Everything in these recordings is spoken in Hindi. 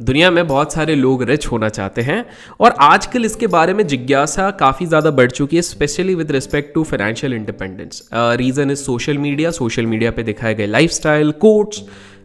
दुनिया में बहुत सारे लोग रिच होना चाहते हैं और आजकल इसके बारे में जिज्ञासा काफ़ी ज़्यादा बढ़ चुकी है, specially with respect to financial independence. Reason is social media पे दिखाए गए लाइफस्टाइल, कोट्स,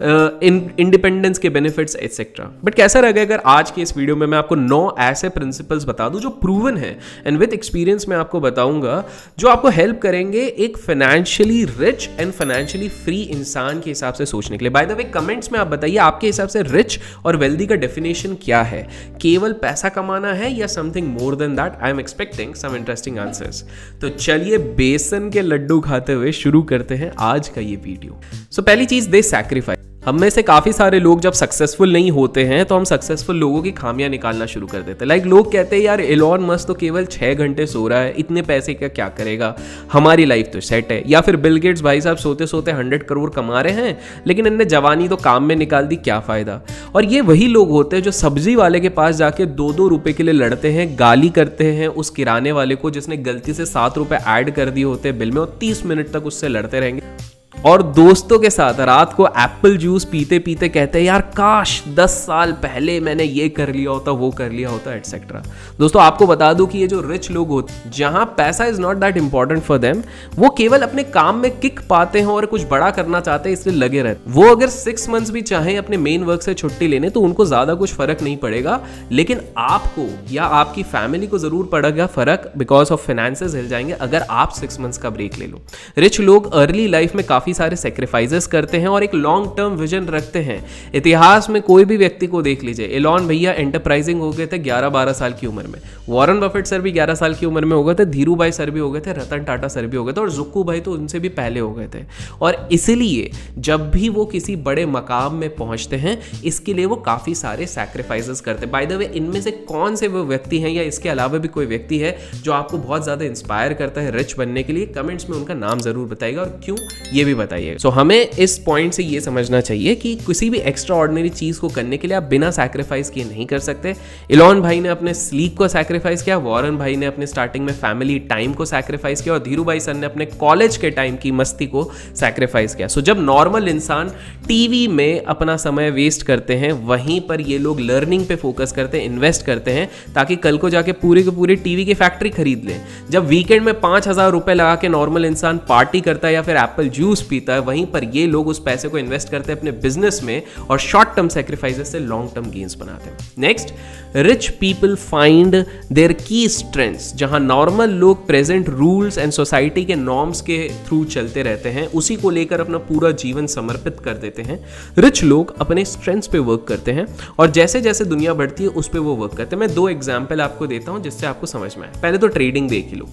इंडिपेंडेंस के बेनिफिट्स एटसेट्रा। बट कैसा रहेगा अगर आज के इस वीडियो में मैं आपको 9 ऐसे प्रिंसिपल्स बता दूं जो प्रूवन है एंड विद एक्सपीरियंस मैं आपको बताऊंगा जो आपको हेल्प करेंगे एक financially rich and financially free इंसान के हिसाब से सोचने के लिए। बाय द वे कमेंट्स में आप बताइए आपके हिसाब से रिच और वेल्दी का डेफिनेशन क्या है? केवल पैसा कमाना है या something more than that? I am expecting some interesting answers. तो चलिए बेसन के लड्डू खाते हुए शुरू करते हैं आज का ये वीडियो। सो पहली चीज, दे सैक्रिफाइस। हम में से काफ़ी सारे लोग जब सक्सेसफुल नहीं होते हैं तो हम सक्सेसफुल लोगों की खामियां निकालना शुरू कर देते हैं। लाइक लोग कहते हैं यार एलॉन मस्क तो केवल 6 घंटे सो रहा है, इतने पैसे का क्या करेगा, हमारी लाइफ तो सेट है। या फिर बिल गेट्स भाई साहब सोते सोते 100 करोड़ कमा रहे हैं लेकिन इनने जवानी तो काम में निकाल दी, क्या फ़ायदा। और ये वही लोग होते हैं जो सब्जी वाले के पास जाके 2-2 रुपये के लिए लड़ते हैं, गाली करते हैं उस किराने वाले को जिसने गलती से 7 रुपये ऐड कर दिए होते हैं बिल में, और 30 मिनट तक उससे लड़ते रहेंगे। और दोस्तों के साथ रात को एप्पल जूस पीते पीते कहते हैं यार काश 10 साल पहले मैंने ये कर लिया होता, वो कर लिया होता, एटसेट्रा। दोस्तों आपको बता दूं कि ये जो रिच लोग होते हैं जहां पैसा is not that important for them, वो केवल अपने काम में किक पाते हैं और कुछ बड़ा करना चाहते हैं इसलिए लगे रहते। वो अगर 6 मंथ्स भी चाहें अपने मेन वर्क से छुट्टी लेने तो उनको ज्यादा कुछ फर्क नहीं पड़ेगा, लेकिन आपको या आपकी फैमिली को जरूर पड़ेगा फर्क, बिकॉज ऑफ फाइनेंसेस हिल जाएंगे अगर आप 6 मंथ्स का ब्रेक ले लो। रिच लोग अर्ली लाइफ में काफी सारे सैक्रिफाइसेस करते हैं और एक लॉन्ग टर्म विजन रखते हैं। इतिहास में कोई भी व्यक्ति को देख लीजिए, एलॉन भैया एंटरप्राइजिंग हो गए थे 11-12 साल की उम्र में, वॉरेन बफेट सर भी 11 साल की उम्र में हो गए थे, धीरू भाई सर भी हो गए थे, रतन टाटा सर भी हो गए थे, और जुक्कू भाई तो उनसे भी पहले हो गए थे। और इसीलिए जब भी वो किसी बड़े मकाम में पहुंचते हैं इसके लिए वो काफी सारे सैक्रिफाइसेस करते हैं। बाय द वे इनमें से कौन से वो व्यक्ति हैं या इसके अलावा भी कोई व्यक्ति है जो आपको बहुत ज्यादा इंस्पायर करता है रिच बनने के लिए? कमेंट्स में उनका नाम जरूर बताइएगा और क्यों ये भी बताइएगा। सो हमें इस पॉइंट से ये समझना चाहिए कि किसी भी एक्स्ट्रा ऑर्डिनरी चीज को करने के लिए आप बिना सैक्रिफाइस किए नहीं कर सकते। एलॉन भाई ने अपने स्लीप को सैक्रिफाइस किया, वॉरेन भाई ने अपने स्टार्टिंग में फैमिली टाइम को सैक्रिफाइस किया, और धीरू भाई सर ने अपने कॉलेज के टाइम की मस्ती को सैक्रिफाइस किया। सो जब नॉर्मल इंसान टीवी में अपना समय वेस्ट करते हैं वहीं पर ये लोग लर्निंग पे फोकस करते हैं, इन्वेस्ट करते हैं ताकि कल को जाके पूरे के पूरे टीवी की फैक्ट्री खरीद लें। जब वीकेंड में 5000 रुपए लगा के नॉर्मल इंसान पार्टी करता है या फिर एप्पल जूस पीता है, वहीं पर ये लोग उस पैसे को इन्वेस्ट करते हैं अपने बिजनेस में और शॉर्ट टर्म सैक्रिफाइसेस से लॉन्ग टर्म गेन्स बनाते हैं। Next, rich people find their key strengths. जहां नॉर्मल लोग प्रेजेंट रूल्स एंड सोसाइटी के नॉर्म्स के थ्रू चलते रहते हैं, उसी को लेकर अपना पूरा जीवन समर्पित कर देते हैं, रिच लोग अपने स्ट्रेंथ्स पे वर्क करते हैं और जैसे जैसे दुनिया बढ़ती है उस पर वो वर्क करते हैं। मैं 2 एग्जाम्पल आपको देता हूं जिससे आपको समझ में आए। पहले तो ट्रेडिंग देख ही लो।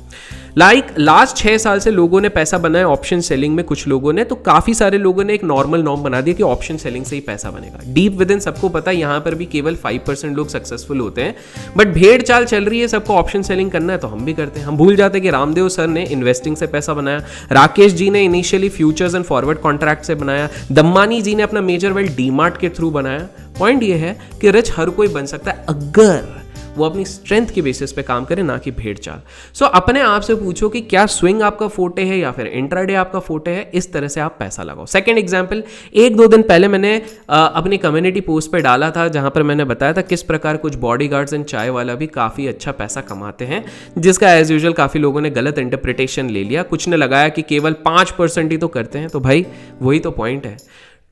लाइक लास्ट 6 साल से लोगों ने पैसा बनाया ऑप्शन सेलिंग में, कुछ लोगों ने, तो काफी सारे लोगों ने एक नॉर्मल नॉर्म बना दिया कि ऑप्शन सेलिंग से ही पैसा बनेगा। डीप विद इन सबको पता है यहां पर भी केवल 5% लोग सक्सेसफुल होते हैं, बट भेड़ चाल चल रही है, सबको ऑप्शन सेलिंग करना है तो हम भी करते हैं। हम भूल जाते हैं कि रामदेव सर ने इन्वेस्टिंग से पैसा बनाया, राकेश जी ने initially futures and forward contract से बनाया, दम्मानी जी ने अपना मेजर वेल्थ डीमार्ट के थ्रू बनाया। पॉइंट ये है कि रिच हर कोई बन सकता है अगर वो अपनी स्ट्रेंथ के बेसिस पे काम करे, ना कि भेड़ चाल। सो अपने आप से पूछो कि क्या स्विंग आपका फोटे है या फिर इंट्राडे आपका फोटे है, इस तरह से आप पैसा लगाओ। सेकंड एग्जांपल, 1-2 दिन पहले मैंने अपनी कम्युनिटी पोस्ट पे डाला था जहां पर मैंने बताया था किस प्रकार कुछ बॉडीगार्ड्स एंड चाय वाला भी काफी अच्छा पैसा कमाते हैं, जिसका एज यूजुअल काफी लोगों ने गलत इंटरप्रिटेशन ले लिया। कुछ ने लगाया कि केवल 5% ही तो करते हैं, तो भाई वही तो पॉइंट है।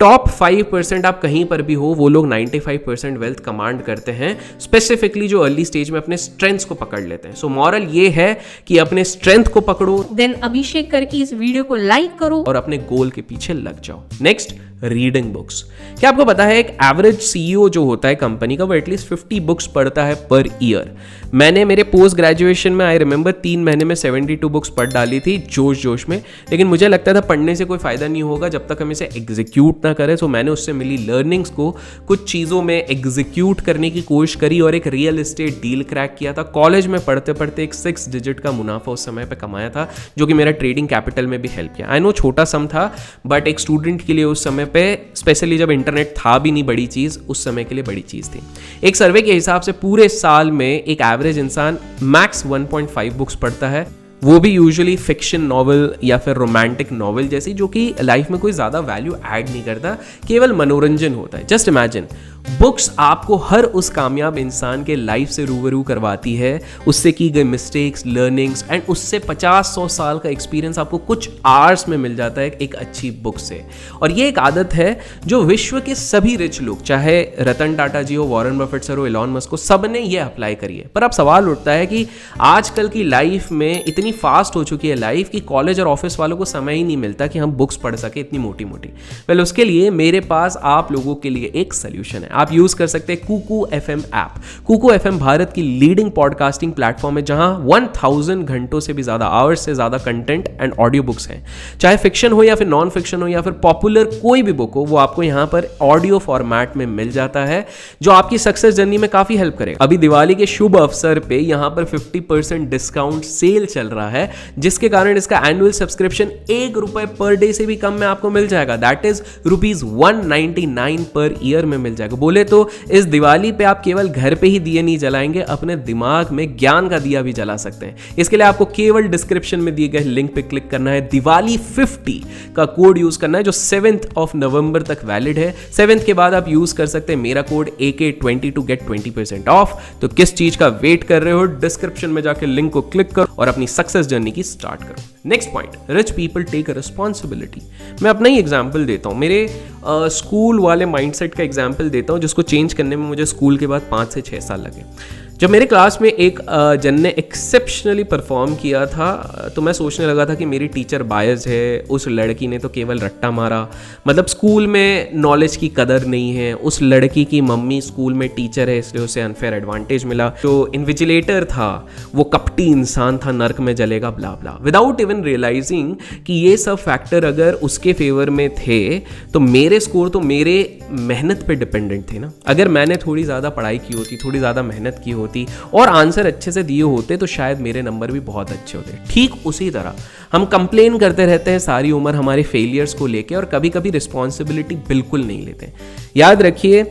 टॉप 5% आप कहीं पर भी हो, वो लोग 95% वेल्थ कमांड करते हैं, स्पेसिफिकली जो अर्ली स्टेज में अपने स्ट्रेंथ्स को पकड़ लेते हैं। सो मॉरल ये है कि अपने स्ट्रेंथ को पकड़ो, देन अभिषेक करके इस वीडियो को लाइक करो और अपने गोल के पीछे लग जाओ। Next, reading books. क्या आपको पता है एक एवरेज सीईओ जो होता है कंपनी का वो एटलीस्ट 50 बुक्स पढ़ता है पर ईयर। मैंने मेरे पोस्ट ग्रेजुएशन में आई रिमेंबर 3 महीने में 72 बुक्स पढ़ डाली थी जोश में, लेकिन मुझे लगता था पढ़ने से कोई फायदा नहीं होगा जब तक हम इसे एग्जीक्यूट ना करें। सो मैंने उससे मिली लर्निंग्स को कुछ चीज़ों में एग्जीक्यूट करने की कोशिश करी और एक रियल एस्टेट डील क्रैक किया था। कॉलेज में पढ़ते पढ़ते एक 6 डिजिट का मुनाफा उस समय पे कमाया था, जो कि मेरा ट्रेडिंग कैपिटल में भी हेल्प किया। आई नो छोटा सम था, बट एक स्टूडेंट के लिए उस समय पे, स्पेशली जब इंटरनेट था भी नहीं बड़ी चीज, उस समय के लिए बड़ी चीज थी। एक सर्वे के हिसाब से पूरे साल में एक एवरेज इंसान मैक्स 1.5 बुक्स पढ़ता है, वो भी यूजुअली फिक्शन नॉवल या फिर रोमांटिक नॉवल जैसी, जो कि लाइफ में कोई ज़्यादा वैल्यू ऐड नहीं करता, केवल मनोरंजन होता है। जस्ट इमेजिन बुक्स आपको हर उस कामयाब इंसान के लाइफ से रूबरू करवाती है, उससे की गई मिस्टेक्स, लर्निंग्स एंड उससे 50-100 साल का एक्सपीरियंस आपको कुछ आवर्स में मिल जाता है एक अच्छी बुक से। और ये एक आदत है जो विश्व के सभी रिच लोग, चाहे रतन टाटा जी हो, वॉरेन बफेट सर हो, एलॉन मस्क हो, सब ने ये अप्लाई करी है। पर अब सवाल उठता है कि आजकल की लाइफ में इतनी फास्ट हो चुकी है लाइफ कि कॉलेज और ऑफिस वालों को समय ही नहीं मिलता कि हम बुक्स पढ़ सके इतनी मोटी मोटी। वेल, उसके लिए मेरे पास आप लोगों के लिए एक सोल्यूशन है। आप यूज कर सकते हैं Kuku FM app. Kuku FM Bharat की लीडिंग पॉडकास्टिंग प्लेटफॉर्म है जहां 1000 घंटों से भी ज्यादा, आवर्स से ज्यादा कंटेंट एंड ऑडियो बुक्स हैं। चाहे फिक्शन हो या फिर नॉन फिक्शन हो या फिर पॉपुलर कोई भी बुक हो, वो आपको यहां पर ऑडियो फॉर्मेट में मिल जाता है जो आपकी सक्सेस जर्नी में काफी हेल्प करेगा। अभी दिवाली के शुभ अवसर पे यहां पर 50% डिस्काउंट सेल चल रहा है, जिसके कारण इसका एनुअल सब्सक्रिप्शन ₹1 पर डे से भी कम में आपको मिल जाएगा। दैट इज ₹199 पर ईयर में मिल जाएगा। बोले तो इस दिवाली पे आप केवल घर पे ही दिए नहीं जलाएंगे, अपने दिमाग में ज्ञान का दिया भी जला सकते हैं। इसके लिए आपको केवल डिस्क्रिप्शन में दिए गए लिंक पे क्लिक करना है, दिवाली 50 का कोड यूज करना है जो 7 नवंबर तक वैलिड है। 7 के बाद आप यूज कर सकते हैं मेरा code AK20 to get 20% of. तो किस चीज का वेट कर रहे हो, डिस्क्रिप्शन में जाकर लिंक को क्लिक करो और अपनी सक्सेस जर्नी की स्टार्ट करो। Next point, rich people take a responsibility. मैं अपना ही एग्जाम्पल देता हूँ, मेरे स्कूल वाले माइंडसेट का एग्जाम्पल देता हूँ जिसको चेंज करने में मुझे स्कूल के बाद 5 से 6 साल लगे। जब मेरे क्लास में एक जन ने एक्सेप्शनली परफॉर्म किया था तो मैं सोचने लगा था कि मेरी टीचर बायस है, उस लड़की ने तो केवल रट्टा मारा, मतलब स्कूल में नॉलेज की कदर नहीं है, उस लड़की की मम्मी स्कूल में टीचर है इसलिए उसे अनफेयर एडवांटेज मिला, जो इन्विजिलेटर था वो कपटी इंसान था, नर्क में जलेगा, ब्ला ब्ला, विदाउट इवन रियलाइजिंग कि ये सब फैक्टर अगर उसके फेवर में थे तो मेरे स्कोर तो मेरे मेहनत पे डिपेंडेंट थे ना। अगर मैंने थोड़ी ज़्यादा पढ़ाई की होती, थोड़ी ज़्यादा मेहनत की होती और आंसर अच्छे से दिए होते तो शायद मेरे नंबर भी बहुत अच्छे होते। ठीक उसी तरह हम कंप्लेन करते रहते हैं सारी उम्र हमारे फेलियर्स को लेके और कभी कभी रिस्पॉन्सिबिलिटी बिल्कुल नहीं लेते। याद रखिए,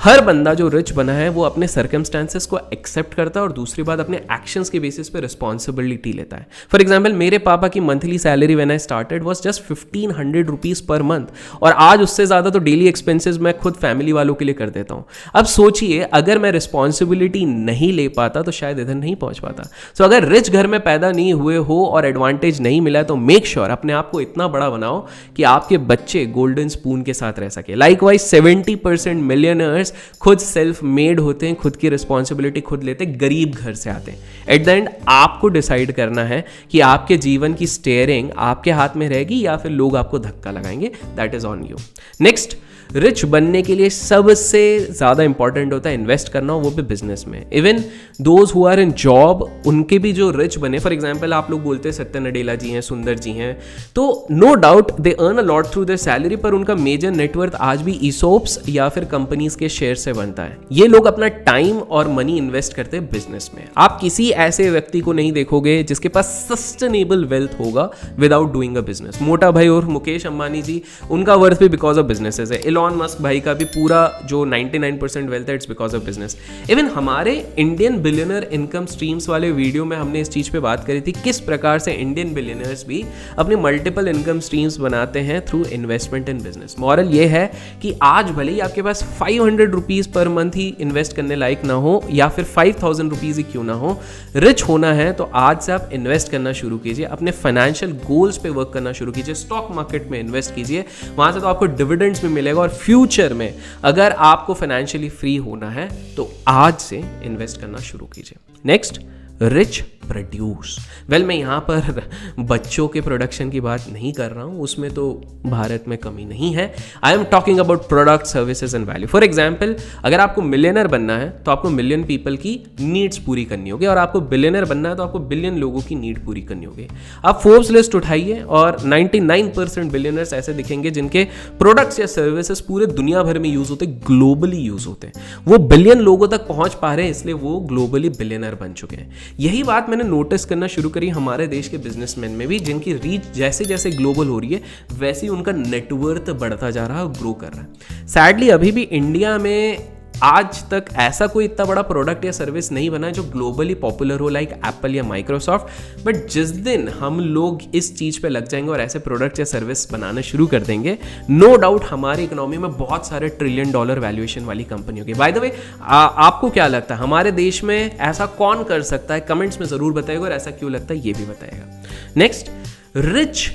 हर बंदा जो रिच बना है वो अपने सर्कमस्टांसेस को एक्सेप्ट करता है और दूसरी बात अपने एक्शंस के बेसिस पे रिस्पॉन्सिबिलिटी लेता है। फॉर एग्जांपल, मेरे पापा की monthly salary when I started was just 1500 rupees per month और आज उससे ज़्यादा तो डेली एक्सपेंसेस मैं खुद फैमिली वालों के लिए कर देता हूँ। अब सोचिए, अगर मैं रिस्पॉन्सिबिलिटी नहीं ले पाता तो शायद इधर नहीं पहुँच पाता। सो अगर रिच घर में पैदा नहीं हुए हो और एडवांटेज नहीं मिला तो मेक श्योर अपने आप को इतना बड़ा बनाओ कि आपके बच्चे गोल्डन स्पून के साथ रह सके। लाइकवाइज 70% मिलियनर्स खुद सेल्फ मेड होते हैं, खुद की रिस्पॉन्सिबिलिटी खुद लेते हैं, गरीब घर से आते हैं। एट द एंड आपको डिसाइड करना है कि आपके जीवन की स्टीयरिंग आपके हाथ में रहेगी या फिर लोग आपको धक्का लगाएंगे। That is on you. Next, rich बनने के लिए सबसे ज़्यादा इंपॉर्टेंट होता है इन्वेस्ट करना, वो भी बिजनेस में। Even those who are in job, उनके भी जो रिच बने, फॉर एग्जाम्पल आप लोग बोलते हैं सत्य नडेला जी हैं, सुंदर जी हैं, तो no doubt they earn a lot through their salary, पर उनका मेजर नेटवर्थ आज भी ईसोप्स या फिर कंपनीज के शेयर से बनता है। ये लोग अपना टाइम और मनी इन्वेस्ट करते हैं बिजनेस में। आप किसी ऐसे व्यक्ति को नहीं देखोगे जिसके पास सस्टेनेबल वेल्थ होगा विदाउट डूइंग अ बिजनेस। मोटा भाई और मुकेश अंबानी जी, उनका वर्थ भी बिकॉज ऑफ बिजनेसेस है। एलॉन मस्क भाई का भी पूरा जो 99% वेल्थ है, it's because of business. Even हमारे इंडियन बिलियनर इनकम स्ट्रीम्स वाले वीडियो में हमने इस चीज पे बात करी थी, किस प्रकार से इंडियन बिलियनर्स भी अपने मल्टीपल इनकम स्ट्रीम्स बनाते हैं through investment in business. Moral ये है कि आज भले ही आपके पास 500 रुपीज पर मंथ ही इन्वेस्ट करने लायक ना हो या फिर 5000 रुपीज ही क्यों ना हो, रिच होना है तो आज से आप इन्वेस्ट करना शुरू कीजिए, अपने फाइनेंशियल गोल्स पे वर्क करना शुरू कीजिए, स्टॉक मार्केट में इन्वेस्ट कीजिए, वहां से तो आपको डिविडेंड्स भी मिलेगा। और फ्यूचर में अगर आपको फाइनेंशियली फ्री होना है तो आज से इन्वेस्ट करना शुरू कीजिए। Next, rich produce. वेल, मैं यहाँ पर बच्चों के प्रोडक्शन की बात नहीं कर रहा हूँ, उसमें तो भारत में कमी नहीं है। I am talking about product, services and value. For example, अगर आपको मिलियनर बनना है तो आपको मिलियन पीपल की नीड्स पूरी करनी होगी और आपको बिलियनर बनना है तो आपको बिलियन लोगों की नीड पूरी करनी होगी। आप फोर्ब्स लिस्ट उठाइए और 99% बिलियनर्स ऐसे दिखेंगे जिनके प्रोडक्ट्स या सर्विसेज पूरे दुनिया भर में यूज होते, ग्लोबली यूज होते हैं। वो बिलियन लोगों तक पहुंच पा रहे हैं इसलिए वो ग्लोबली बिलियनर बन चुके हैं। यही बात मैंने नोटिस करना शुरू करी हमारे देश के बिजनेसमैन में भी, जिनकी रीच जैसे जैसे ग्लोबल हो रही है वैसे ही उनका नेटवर्थ बढ़ता जा रहा है और ग्रो कर रहा है। सैडली अभी भी इंडिया में आज तक ऐसा कोई इतना बड़ा प्रोडक्ट या सर्विस नहीं बना जो ग्लोबली पॉपुलर हो लाइक एप्पल या माइक्रोसॉफ्ट। बट जिस दिन हम लोग इस चीज़ पे लग जाएंगे और ऐसे प्रोडक्ट या सर्विस बनाना शुरू कर देंगे, नो डाउट हमारी इकोनॉमी में बहुत सारे $1 ट्रिलियन वैल्यूएशन वाली कंपनी होगी। बाय द वे, आपको क्या लगता है हमारे देश में ऐसा कौन कर सकता है? कमेंट्स में ज़रूर बताइएगा, और ऐसा क्यों लगता है ये भी बताइएगा। नेक्स्ट, रिच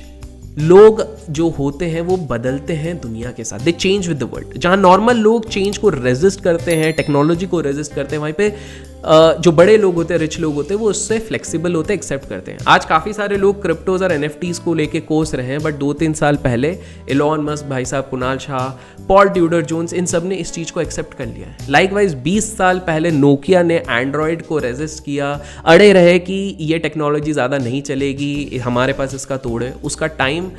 लोग जो होते हैं वो बदलते हैं दुनिया के साथ, दे चेंज विद द वर्ल्ड। जहाँ नॉर्मल लोग चेंज को रेजिस्ट करते हैं, टेक्नोलॉजी को रेजिस्ट करते हैं, वहीं पे जो बड़े लोग होते हैं, रिच लोग होते हैं, वो उससे फ्लेक्सिबल होते हैं, एक्सेप्ट करते हैं। आज काफ़ी सारे लोग क्रिप्टोज और NFTs को लेके कोस रहे हैं, बट 2-3 साल पहले इलॉन मस्क भाई साहब, Kunal Shah, Paul Tudor Jones, इन सब ने इस चीज़ को एक्सेप्ट कर लिया है। लाइकवाइज 20 साल पहले नोकिया ने एंड्रॉयड को रेजिस्ट किया, अड़े रहे कि ये टेक्नोलॉजी ज़्यादा नहीं चलेगी, हमारे पास इसका तोड़ है। उसका टाइम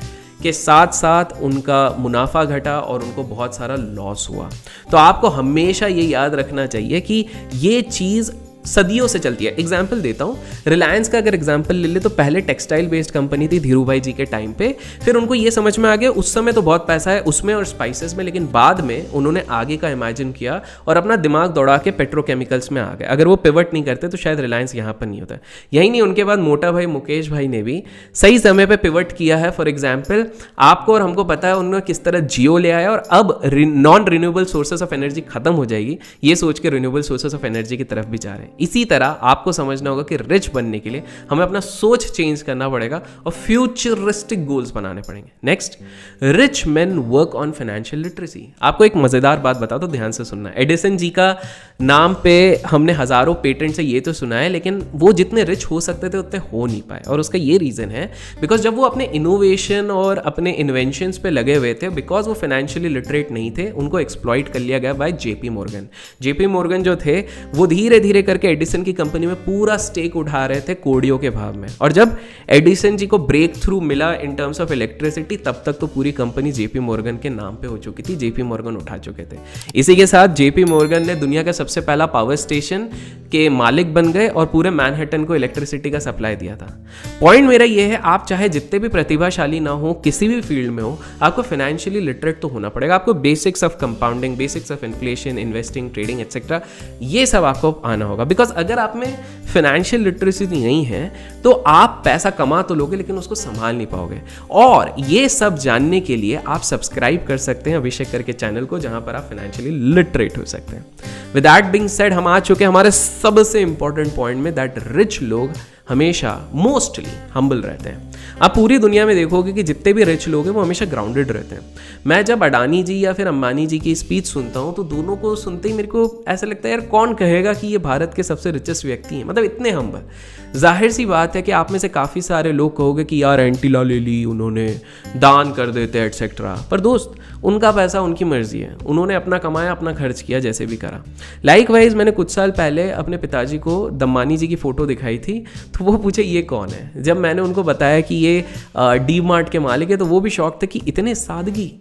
के साथ साथ उनका मुनाफा घटा और उनको बहुत सारा लॉस हुआ। तो आपको हमेशा ये याद रखना चाहिए कि ये चीज़ सदियों से चलती है। एग्जाम्पल देता हूँ, रिलायंस का अगर एग्जाम्पल ले ले तो पहले टेक्सटाइल बेस्ड कंपनी थी धीरू भाई जी के टाइम पे, फिर उनको ये समझ में आ गया उस समय तो बहुत पैसा है उसमें और स्पाइसेस में, लेकिन बाद में उन्होंने आगे का इमेजिन किया और अपना दिमाग दौड़ा के पेट्रोकेमिकल्स में आ गए। अगर वो पिवट नहीं करते तो शायद रिलायंस यहाँ पर नहीं होता। यही नहीं, उनके बाद मोटा भाई मुकेश भाई ने भी सही समय पर पिवट किया है। फॉर एग्जाम्पल, आपको और हमको पता है उन्होंने किस तरह जियो ले आया और अब non renewable sources of energy खत्म हो जाएगी, ये सोच के रिन्यूएबल सोर्सेस ऑफ एनर्जी की तरफ भी जा रहे हैं। इसी तरह आपको समझना होगा कि रिच बनने के लिए हमें अपना सोच चेंज करना पड़ेगा और फ्यूचरिस्टिक गोल्स बनाने पड़ेंगे। Next, rich main work on financial literacy. आपको एक मजेदार बात बता दो, ध्यान से सुनना। एडिसन जी का नाम पे हमने हजारों पेटेंट से ये तो सुना है, लेकिन वो जितने रिच हो सकते थे उतने हो नहीं पाए। और उसका ये रीजन है बिकॉज जब वो अपने इनोवेशन और अपने इन्वेंशंस पे लगे हुए थे, बिकॉज वो फाइनेंशियली लिटरेट नहीं थे, उनको एक्सप्लॉइट कर लिया गया bye JP Morgan. JP Morgan जो थे वो धीरे धीरे करके एडिसन की कंपनी में पूरा स्टेक उठा रहे थे कोडियों के भाव में। और जब एडिसन जी को ब्रेक थ्रू मिला इन टर्म्स ऑफ इलेक्ट्रिसिटी, तब तक तो पूरी कंपनी जेपी मॉर्गन के नाम पे हो चुकी थी, जेपी मॉर्गन उठा चुके थे। इसी के साथ जेपी मॉर्गन ने दुनिया का सबसे पहला पावर स्टेशन के मालिक बन गए और पूरे मैनहट्टन को इलेक्ट्रिसिटी का सप्लाई दिया था। पॉइंट मेरा ये है, आप चाहे जितने भी प्रतिभाशाली ना हो, किसी भी फील्ड में हो, आपको फाइनेंशियली लिटरेट तो होना पड़ेगा। आपको basics of compounding, basics of inflation, investing, trading etcetera, ये सब आपको आना होगा। बिकॉज अगर आप में फाइनेंशियल लिटरेसी नहीं है तो आप पैसा कमा तो लोगे लेकिन उसको संभाल नहीं पाओगे। और ये सब जानने के लिए आप सब्सक्राइब कर सकते हैं अभिषेक करके चैनल को, जहां पर आप फाइनेंशियली लिटरेट हो सकते हैं। विद दैट बीइंग सेड, हम आ चुके हैं हमारे सबसे इंपॉर्टेंट पॉइंट में, दैट रिच लोग हमेशा मोस्टली हम्बल रहते हैं। आप पूरी दुनिया में देखोगे कि जितने भी रिच लोग हैं वो हमेशा ग्राउंडेड रहते हैं। मैं जब अडानी जी या फिर अंबानी जी की स्पीच सुनता हूँ तो दोनों को सुनते ही मेरे को ऐसा लगता है यार कौन कहेगा कि ये भारत के सबसे रिचेस्ट व्यक्ति हैं, मतलब इतने हम्बल। जाहिर सी बात है कि आप में से काफ़ी सारे लोग कहोगे कि यार एंटीला ले ली उन्होंने, दान कर देते एटसेट्रा, पर दोस्त उनका पैसा उनकी मर्जी है, उन्होंने अपना कमाया, अपना खर्च किया, जैसे भी करा। लाइकवाइज मैंने कुछ साल पहले अपने पिताजी को दम्मानी जी की फ़ोटो दिखाई थी, तो वो पूछे ये कौन है। जब मैंने उनको बताया कि ये डी मार्ट के मालिक है तो वो भी शौक थे कि इतने सादगी।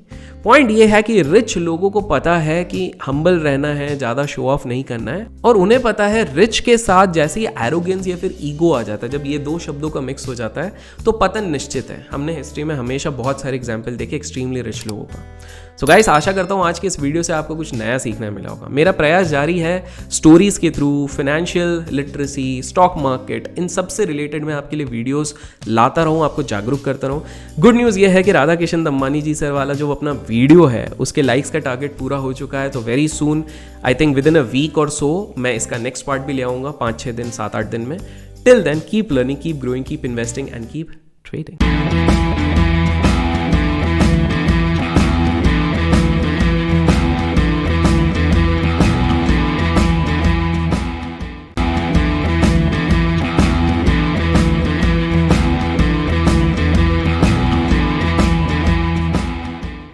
पॉइंट ये है कि रिच लोगों को पता है कि हम्बल रहना है, ज़्यादा शो ऑफ नहीं करना है, और उन्हें पता है रिच के साथ जैसे ही एरोगेंस या फिर ईगो आ जाता है, जब ये दो शब्दों का मिक्स हो जाता है तो पतन निश्चित है। हमने हिस्ट्री में हमेशा बहुत सारे एग्जाम्पल देखे एक्सट्रीमली रिच लोगों का। सो गाइस, आशा करता हूँ आज के इस वीडियो से आपको कुछ नया सीखना मिला होगा। मेरा प्रयास जारी है स्टोरीज के through financial literacy, stock market, इन सब से रिलेटेड मैं आपके लिए वीडियोस लाता रहूँ, आपको जागरूक करता रहूँ। गुड न्यूज़ ये है कि राधा किशन दम्मानी जी सर वाला जो अपना वीडियो है उसके लाइक्स का टारगेट पूरा हो चुका है। तो very soon, I think within a week or so, मैं इसका नेक्स्ट पार्ट भी ले आऊँगा 5-6 दिन, 7-8 दिन में। Till then keep learning, keep growing, keep investing and keep trading.